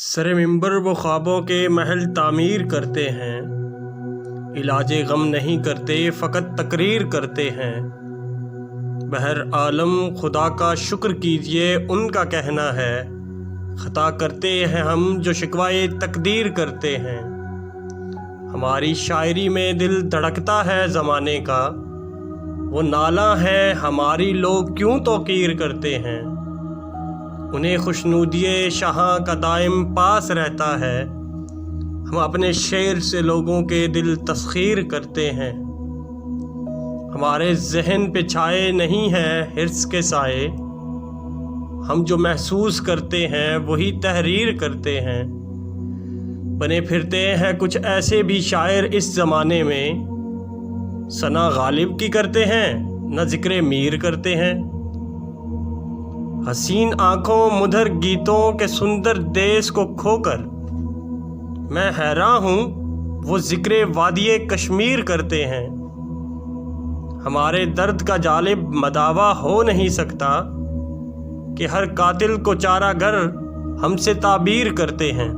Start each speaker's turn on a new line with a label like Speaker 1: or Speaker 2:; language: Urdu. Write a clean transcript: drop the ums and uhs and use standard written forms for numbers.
Speaker 1: سر ممبر وہ خوابوں کے محل تعمیر کرتے ہیں، علاج غم نہیں کرتے فقط تقریر کرتے ہیں۔ بہر عالم خدا کا شکر کیجئے ان کا کہنا ہے، خطا کرتے ہیں ہم جو شکوائے تقدیر کرتے ہیں۔ ہماری شاعری میں دل دھڑکتا ہے زمانے کا، وہ نالہ ہے ہماری لوگ کیوں توقیر کرتے ہیں۔ انہیں خوشنودی شہاں کا دائم پاس رہتا ہے، ہم اپنے شعر سے لوگوں کے دل تسخیر کرتے ہیں۔ ہمارے ذہن پہ چھائے نہیں ہیں حرص کے سائے، ہم جو محسوس کرتے ہیں وہی تحریر کرتے ہیں۔ بنے پھرتے ہیں کچھ ایسے بھی شاعر اس زمانے میں، ثنا غالب کی کرتے ہیں نہ ذکر میر کرتے ہیں۔ حسین آنکھوں مدھر گیتوں کے سندر دیس کو کھو کر میں حیراں ہوں وہ ذکر وادی کشمیر کرتے ہیں۔ ہمارے درد کا جالب مداوا ہو نہیں سکتا کہ ہر قاتل کو چارہ گر ہم سے تعبیر کرتے ہیں۔